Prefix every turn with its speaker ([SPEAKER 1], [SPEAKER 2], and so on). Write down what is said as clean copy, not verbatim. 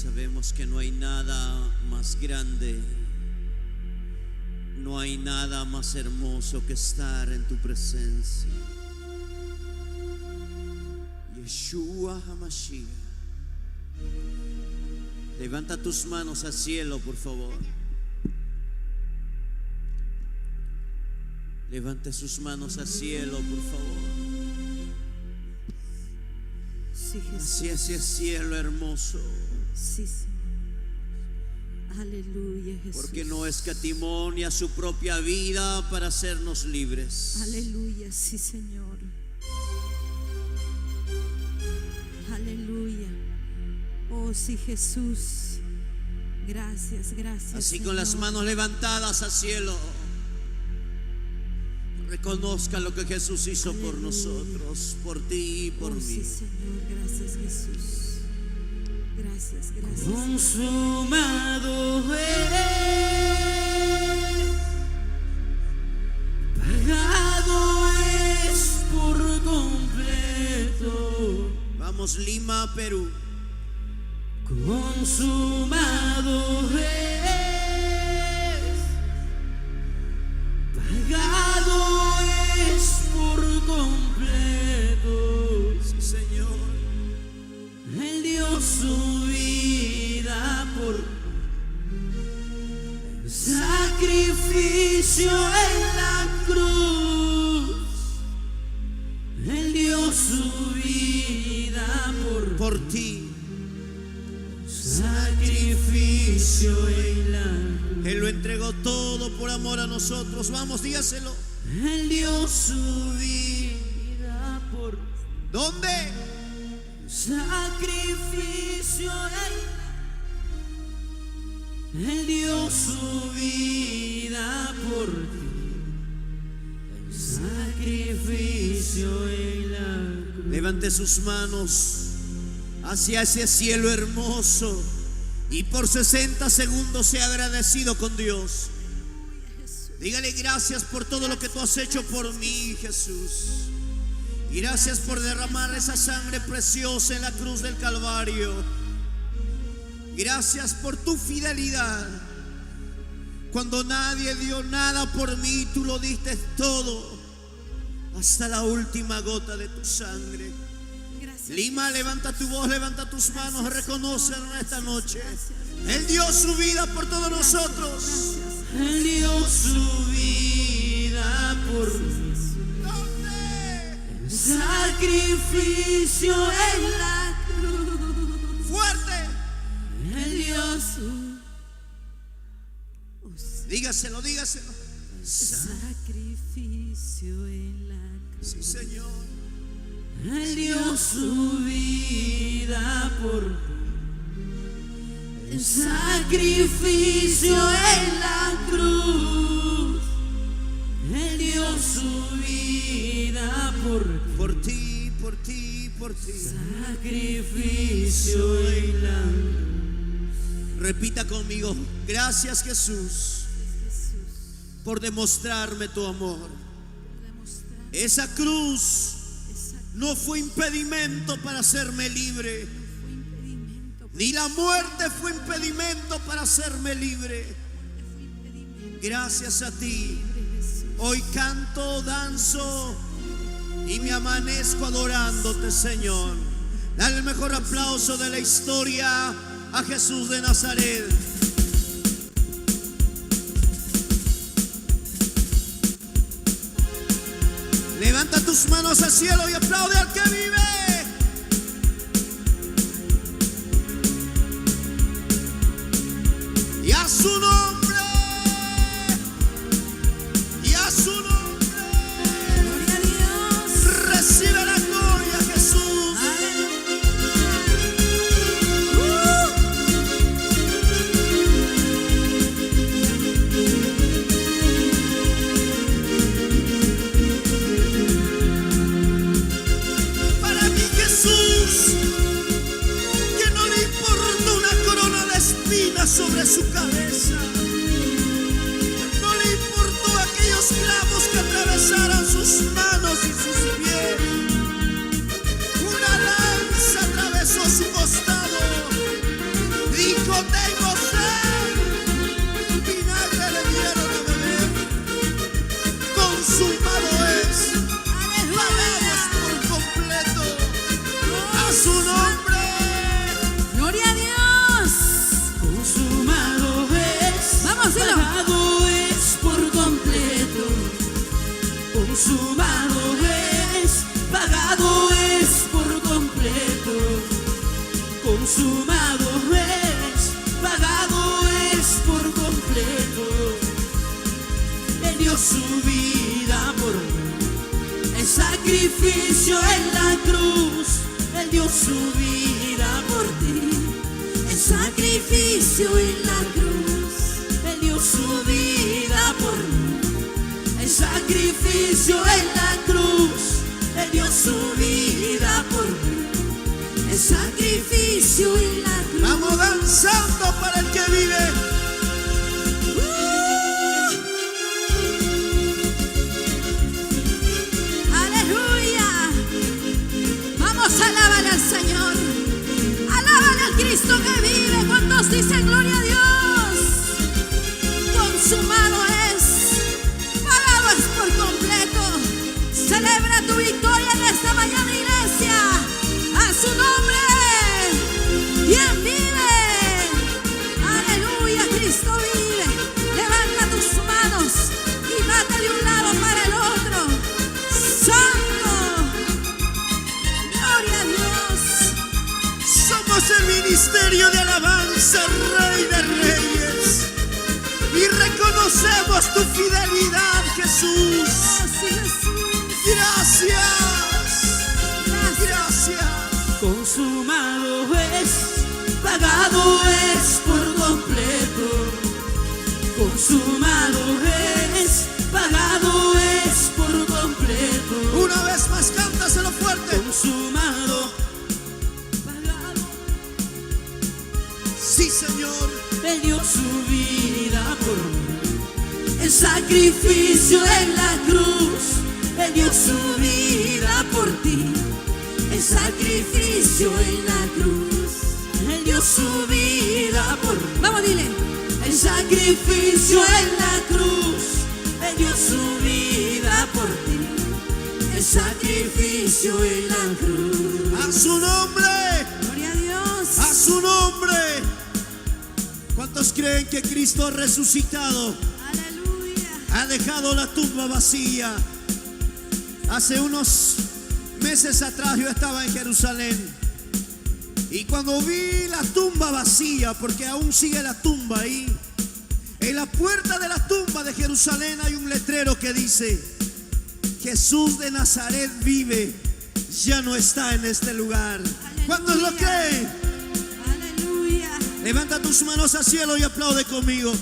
[SPEAKER 1] Sabemos que no hay nada más grande, no hay nada más hermoso que estar en tu presencia. Yeshua HaMashiach. Levanta tus manos al cielo, por favor. Levante sus manos al cielo, por favor.
[SPEAKER 2] Sí, Jesús.
[SPEAKER 1] Hacia ese cielo hermoso.
[SPEAKER 2] Sí, Señor. Aleluya, Jesús.
[SPEAKER 1] Porque no escatimó ni a su propia vida para hacernos libres.
[SPEAKER 2] Aleluya, sí, Señor. Aleluya. Oh, sí, Jesús. Gracias, gracias.
[SPEAKER 1] Así
[SPEAKER 2] Señor.
[SPEAKER 1] con las manos levantadas al cielo, reconozca lo que Jesús hizo.
[SPEAKER 2] Aleluya.
[SPEAKER 1] Por nosotros, por ti y por
[SPEAKER 2] Oh,
[SPEAKER 1] mí.
[SPEAKER 2] sí, Señor. Gracias, Jesús. Gracias, gracias.
[SPEAKER 1] Consumado es, pagado es por completo. Vamos, Lima, Perú. Consumado es, pagado es por completo. Sí, Señor. Él dio su vida por sacrificio en la cruz. Él dio su vida por ti. Sacrificio en la cruz. Él lo entregó todo por amor a nosotros. Vamos, dígaselo. Él dio su vida por... ¿Dónde? Sacrificio Él dio su vida por ti. Sacrificio en la cruz. Levante sus manos hacia ese cielo hermoso y por 60 segundos sea agradecido con Dios. Dígale: gracias por todo lo que tú has hecho por mí, Jesús. Y gracias por derramar esa sangre preciosa en la cruz del Calvario. Gracias por tu fidelidad. Cuando nadie dio nada por mí, tú lo diste todo, hasta la última gota de tu sangre.
[SPEAKER 2] Gracias,
[SPEAKER 1] Lima,
[SPEAKER 2] Jesús.
[SPEAKER 1] levanta tu voz, levanta tus manos,
[SPEAKER 2] Gracias,
[SPEAKER 1] reconócelo en esta
[SPEAKER 2] Señor.
[SPEAKER 1] noche.
[SPEAKER 2] Gracias.
[SPEAKER 1] Él dio su vida por todos
[SPEAKER 2] Gracias,
[SPEAKER 1] nosotros.
[SPEAKER 2] gracias.
[SPEAKER 1] Él dio su vida por sacrificio en la
[SPEAKER 2] cruz.
[SPEAKER 1] fuerte.
[SPEAKER 2] Él dio su
[SPEAKER 1] Dígaselo, dígaselo.
[SPEAKER 2] sacrificio en la cruz.
[SPEAKER 1] Sí, Señor. Él dio su vida por sacrificio en la cruz. Él dio su vida por ti, por ti, por ti. Sacrificio en la cruz. Repita conmigo: gracias, Jesús, por demostrarme tu amor. Esa cruz no fue impedimento para hacerme libre, ni la muerte fue impedimento para hacerme libre. Gracias a ti, hoy canto, danzo y me amanezco adorándote, Señor. Dale el mejor aplauso de la historia a Jesús de Nazaret. Levanta tus manos al cielo y aplaude al que vive. Y a su nombre, y a su nombre.
[SPEAKER 2] Gloria a Dios.
[SPEAKER 1] Recibe la gloria, Jesús. Para mí, Jesús, que no le importa una corona de espinas sobre su cabeza. No le importó aquellos clavos que atravesaran sus manos y sus pies. Una lanza atravesó su costado y A su nombre.
[SPEAKER 2] Gloria a Dios.
[SPEAKER 3] Consumado es,
[SPEAKER 2] Vamos, dilo.
[SPEAKER 3] pagado es por completo. Consumado es, pagado es por completo. Consumado es, pagado es por completo. Él dio su vida por mí, el sacrificio en la cruz. Él dio su vida por ti, el sacrificio en la cruz. Él dio su vida por mí, el sacrificio en la cruz. Él dio su vida por mí, el sacrificio en la cruz.
[SPEAKER 1] Vamos danzando para el que vive.
[SPEAKER 2] Aleluya. Vamos a alabar al Señor. Alábale al Cristo que vive. ¿Cuántos dicen gloria a Dios? Consumado es, pagado es por completo. Celebra tu victoria en esta mañana, iglesia. A su nombre. ¿Quién vive? Aleluya, Cristo vive. Levanta tus manos y date de un lado para el otro. Santo. Gloria a Dios.
[SPEAKER 1] Somos el ministerio de alabanza, Rey de Reyes. Y reconocemos tu fidelidad, Jesús.
[SPEAKER 2] Oh, sí, Jesús.
[SPEAKER 1] Gracias. Gracias.
[SPEAKER 3] Consumado es, pagado es por completo. Consumado es, pagado es por completo.
[SPEAKER 1] Una vez más, cántaselo fuerte.
[SPEAKER 3] Consumado, pagado.
[SPEAKER 1] Sí, Señor.
[SPEAKER 3] Él dio su vida por mí, el sacrificio en la cruz. Él dio su vida por ti, el sacrificio en la cruz. Él dio su vida por mí.
[SPEAKER 2] Vamos, dile.
[SPEAKER 3] El sacrificio en la cruz. Él dio su vida por ti, el sacrificio en la cruz.
[SPEAKER 1] A su nombre.
[SPEAKER 2] Gloria a Dios.
[SPEAKER 1] A su nombre. ¿Cuántos creen que Cristo ha resucitado?
[SPEAKER 2] Aleluya.
[SPEAKER 1] Ha dejado la tumba vacía. Hace unos meses atrás yo estaba en Jerusalén. Y cuando vi la tumba vacía, porque aún sigue la tumba ahí, en la puerta de la tumba de Jerusalén hay un letrero que dice: Jesús de Nazaret vive, ya no está en este lugar. ¿Cuántos lo creen?
[SPEAKER 2] Aleluya.
[SPEAKER 1] Levanta tus manos al cielo y aplaude conmigo.